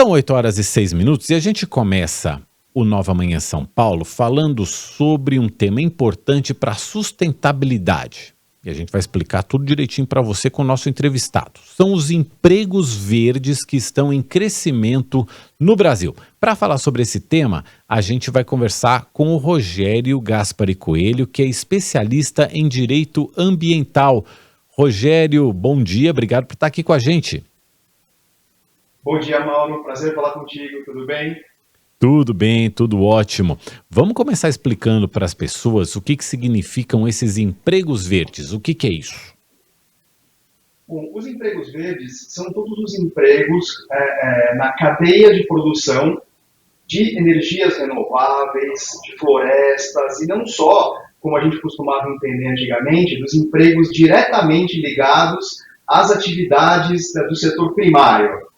São 8h06 e a gente começa o Nova Manhã São Paulo falando sobre um tema importante para a sustentabilidade. E a gente vai explicar tudo direitinho para você com o nosso entrevistado. São os empregos verdes que estão em crescimento no Brasil. Para falar sobre esse tema, a gente vai conversar com o Rogério Gaspari Coelho, que é especialista em direito ambiental. Rogério, bom dia, obrigado por estar aqui com a gente. Bom dia, Mauro. Prazer falar contigo. Tudo bem? Tudo bem, tudo ótimo. Vamos começar explicando para as pessoas o que significam esses empregos verdes. O que é isso? Bom, os empregos verdes são todos os empregos na cadeia de produção de energias renováveis, de florestas, e não só, como a gente costumava entender antigamente, dos empregos diretamente ligados às atividades do setor primário.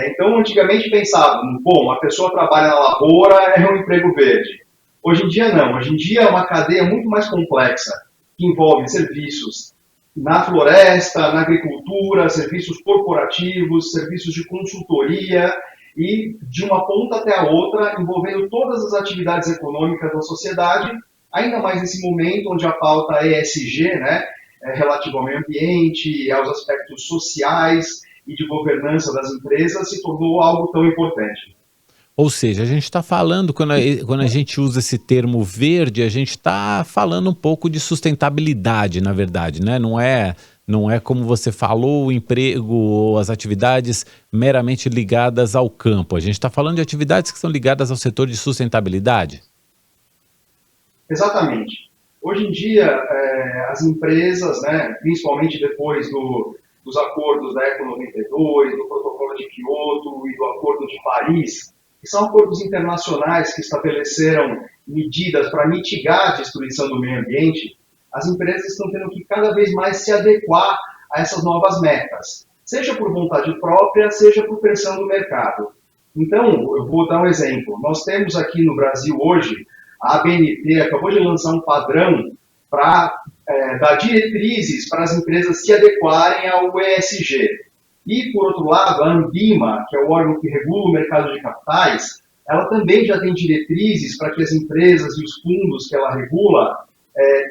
Então, antigamente pensavam, bom, a pessoa trabalha na lavoura, é um emprego verde. Hoje em dia não, hoje em dia é uma cadeia muito mais complexa, que envolve serviços na floresta, na agricultura, serviços corporativos, serviços de consultoria, e de uma ponta até a outra, envolvendo todas as atividades econômicas da sociedade, ainda mais nesse momento onde a pauta ESG, relativa ao meio ambiente, aos aspectos sociais e de governança das empresas, se tornou algo tão importante. Ou seja, a gente está falando, quando a gente usa esse termo verde, a gente está falando um pouco de sustentabilidade, na verdade, né? Não é como você falou, o emprego ou as atividades meramente ligadas ao campo. A gente está falando de atividades que são ligadas ao setor de sustentabilidade. Exatamente. Hoje em dia, as empresas, principalmente depois dos acordos da Eco 92, do Protocolo de Quioto e do Acordo de Paris, que são acordos internacionais que estabeleceram medidas para mitigar a destruição do meio ambiente, as empresas estão tendo que cada vez mais se adequar a essas novas metas, seja por vontade própria, seja por pressão do mercado. Então, eu vou dar um exemplo. Nós temos aqui no Brasil hoje, a ABNT acabou de lançar um padrão para dar diretrizes para as empresas se adequarem ao ESG. E, por outro lado, a Anbima, que é o órgão que regula o mercado de capitais, ela também já tem diretrizes para que as empresas e os fundos que ela regula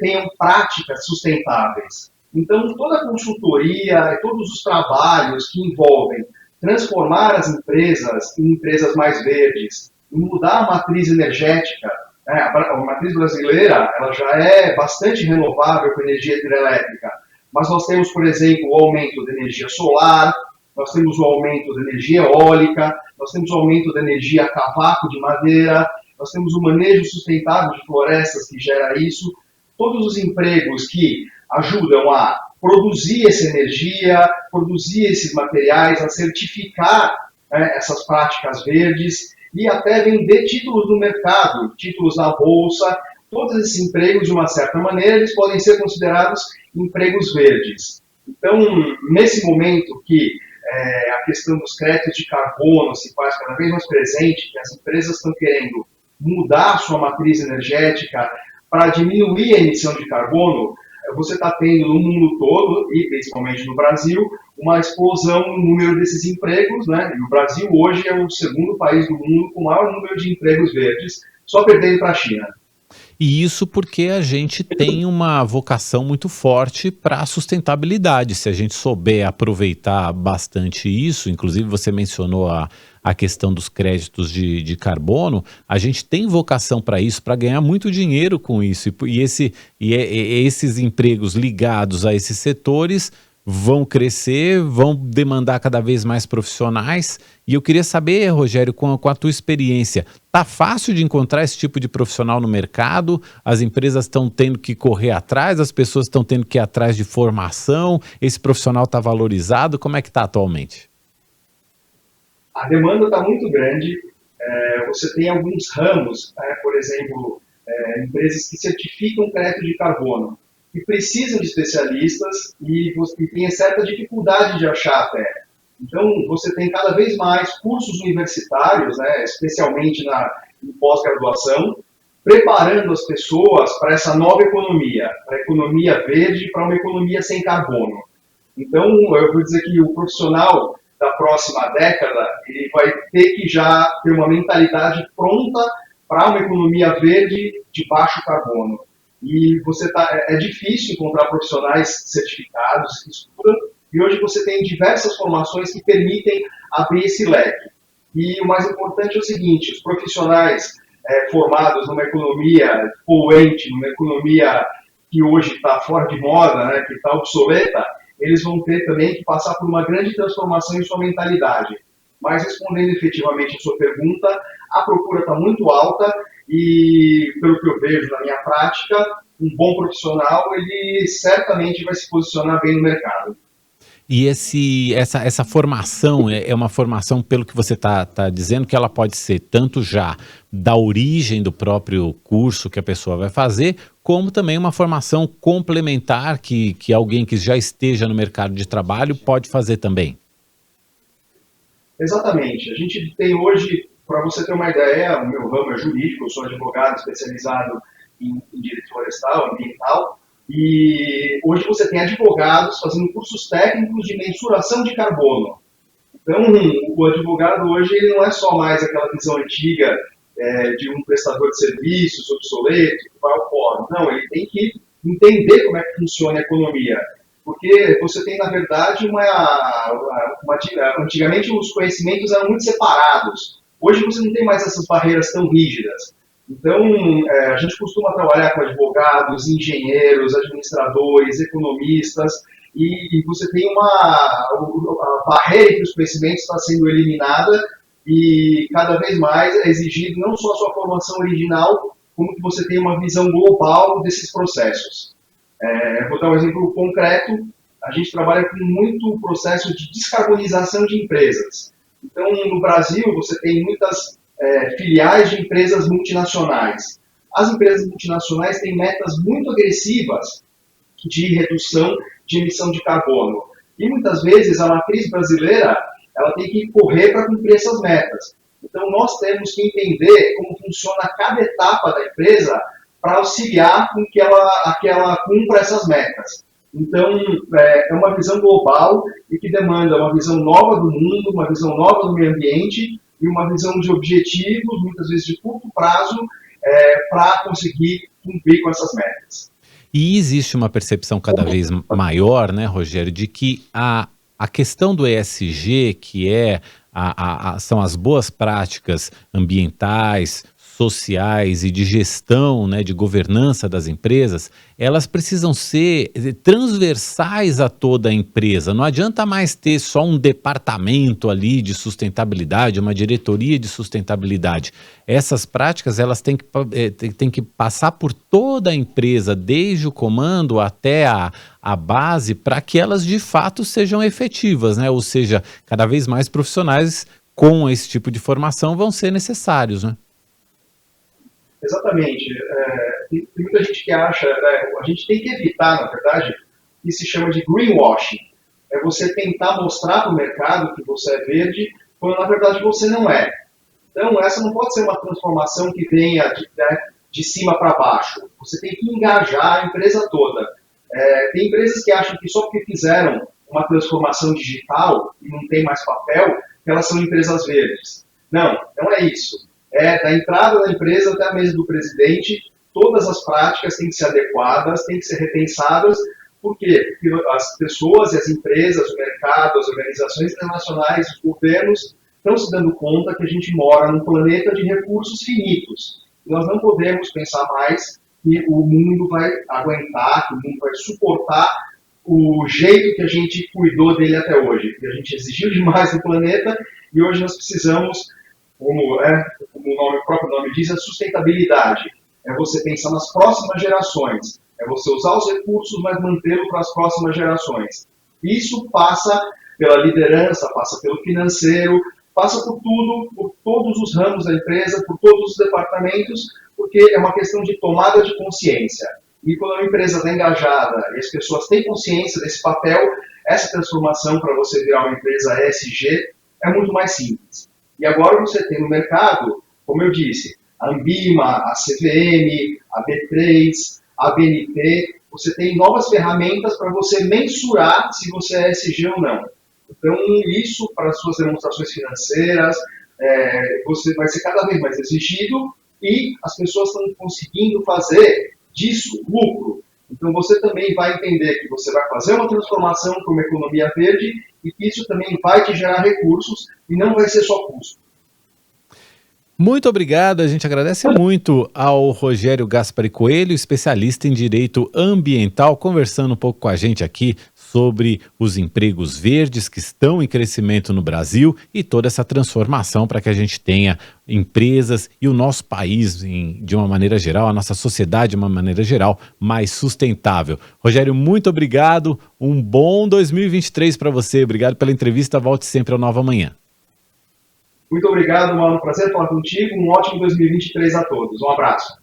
tenham práticas sustentáveis. Então, toda a consultoria e todos os trabalhos que envolvem transformar as empresas em empresas mais verdes, mudar a matriz energética. A matriz brasileira ela já é bastante renovável com energia hidrelétrica, mas nós temos, por exemplo, o aumento da energia solar, nós temos o aumento da energia eólica, nós temos o aumento da energia a cavaco de madeira, nós temos o manejo sustentável de florestas que gera isso, todos os empregos que ajudam a produzir essa energia, produzir esses materiais, a certificar essas práticas verdes, e até vender títulos no mercado, títulos na bolsa. Todos esses empregos, de uma certa maneira, eles podem ser considerados empregos verdes. Então, nesse momento que a questão dos créditos de carbono se faz cada vez mais presente, que as empresas estão querendo mudar a sua matriz energética para diminuir a emissão de carbono, você está tendo no mundo todo, e principalmente no Brasil, uma explosão no número desses empregos, E o Brasil hoje é o segundo país do mundo com o maior número de empregos verdes, só perdendo para a China. E isso porque a gente tem uma vocação muito forte para a sustentabilidade. Se a gente souber aproveitar bastante isso, inclusive você mencionou a questão dos créditos de carbono, a gente tem vocação para isso, para ganhar muito dinheiro com isso. Esses empregos ligados a esses setores vão crescer, vão demandar cada vez mais profissionais. E eu queria saber, Rogério, com a tua experiência, tá fácil de encontrar esse tipo de profissional no mercado? As empresas estão tendo que correr atrás, as pessoas estão tendo que ir atrás de formação, esse profissional está valorizado? Como é que está atualmente? A demanda está muito grande. Você tem alguns ramos, por exemplo, empresas que certificam crédito de carbono, que precisam de especialistas e tem certa dificuldade de achar até. Então, você tem cada vez mais cursos universitários, especialmente em pós-graduação, preparando as pessoas para essa nova economia, para a economia verde, para uma economia sem carbono. Então, eu vou dizer que o profissional da próxima década, ele vai ter que já ter uma mentalidade pronta para uma economia verde de baixo carbono. E é difícil encontrar profissionais certificados que estudam, e hoje você tem diversas formações que permitem abrir esse leque. E o mais importante é o seguinte, os profissionais formados numa economia poluente, numa economia que hoje está fora de moda, né, que está obsoleta, eles vão ter também que passar por uma grande transformação em sua mentalidade. Mas respondendo efetivamente a sua pergunta, a procura está muito alta e, pelo que eu vejo na minha prática, um bom profissional, ele certamente vai se posicionar bem no mercado. E essa formação é uma formação, pelo que você está dizendo, que ela pode ser tanto já da origem do próprio curso que a pessoa vai fazer, como também uma formação complementar que alguém que já esteja no mercado de trabalho pode fazer também. Exatamente. A gente tem hoje, para você ter uma ideia, o meu ramo é jurídico, eu sou advogado especializado em direito florestal, ambiental, e hoje você tem advogados fazendo cursos técnicos de mensuração de carbono. Então, o advogado hoje ele não é só mais aquela visão antiga de um prestador de serviços obsoleto, que vai ao fórum. Não, ele tem que entender como é que funciona a economia. Porque você tem, na verdade, antigamente os conhecimentos eram muito separados. Hoje você não tem mais essas barreiras tão rígidas. Então, a gente costuma trabalhar com advogados, engenheiros, administradores, economistas, e você tem a barreira entre os conhecimentos está sendo eliminada e cada vez mais é exigido não só a sua formação original, como que você tenha uma visão global desses processos. Vou dar um exemplo concreto, a gente trabalha com muito processo de descarbonização de empresas. Então, no Brasil, você tem muitas filiais de empresas multinacionais. As empresas multinacionais têm metas muito agressivas de redução de emissão de carbono. E muitas vezes a matriz brasileira ela tem que correr para cumprir essas metas. Então, nós temos que entender como funciona cada etapa da empresa para auxiliar com que ela cumpra essas metas. Então, é uma visão global e que demanda uma visão nova do mundo, uma visão nova do meio ambiente e uma visão de objetivos, muitas vezes de curto prazo, para conseguir cumprir com essas metas. E existe uma percepção cada vez maior, né, Rogério, de que a questão do ESG, que são as boas práticas ambientais, sociais e de gestão, né, de governança das empresas, elas precisam ser transversais a toda a empresa. Não adianta mais ter só um departamento ali de sustentabilidade, uma diretoria de sustentabilidade. Essas práticas elas têm que passar por toda a empresa, desde o comando até a base, para que elas de fato sejam efetivas, né? Ou seja, cada vez mais profissionais com esse tipo de formação vão ser necessários, né? Exatamente. Tem muita gente que acha, a gente tem que evitar, na verdade, o que se chama de greenwashing. É você tentar mostrar para o mercado que você é verde, quando na verdade você não é. Então, essa não pode ser uma transformação que venha de cima para baixo. Você tem que engajar a empresa toda. Tem empresas que acham que só porque fizeram uma transformação digital e não tem mais papel, que elas são empresas verdes. Não, não é isso. Da entrada da empresa até a mesa do presidente, todas as práticas têm que ser adequadas, têm que ser repensadas. Por quê? Porque as pessoas e as empresas, o mercado, as organizações internacionais, os governos, estão se dando conta que a gente mora num planeta de recursos finitos. E nós não podemos pensar mais que o mundo vai aguentar, que o mundo vai suportar o jeito que a gente cuidou dele até hoje. Que a gente exigiu demais do planeta e hoje nós precisamos, como o próprio nome diz, a sustentabilidade. É você pensar nas próximas gerações. É você usar os recursos, mas mantê-los para as próximas gerações. Isso passa pela liderança, passa pelo financeiro, passa por tudo, por todos os ramos da empresa, por todos os departamentos, porque é uma questão de tomada de consciência. E quando a empresa está engajada e as pessoas têm consciência desse papel, essa transformação para você virar uma empresa ESG é muito mais simples. E agora você tem no mercado, como eu disse, a Ambima, a CVM, a B3, a BNT, você tem novas ferramentas para você mensurar se você é ESG ou não. Então, isso para as suas demonstrações financeiras, você vai ser cada vez mais exigido e as pessoas estão conseguindo fazer disso lucro. Então, você também vai entender que você vai fazer uma transformação para uma economia verde e que isso também vai te gerar recursos e não vai ser só custo. Muito obrigado, a gente agradece muito ao Rogério Gaspari Coelho, especialista em direito ambiental, conversando um pouco com a gente aqui sobre os empregos verdes que estão em crescimento no Brasil e toda essa transformação para que a gente tenha empresas e o nosso país, de uma maneira geral, a nossa sociedade de uma maneira geral, mais sustentável. Rogério, muito obrigado, um bom 2023 para você, obrigado pela entrevista, volte sempre ao Nova Manhã. Muito obrigado, mano. Prazer falar contigo. Um ótimo 2023 a todos. Um abraço.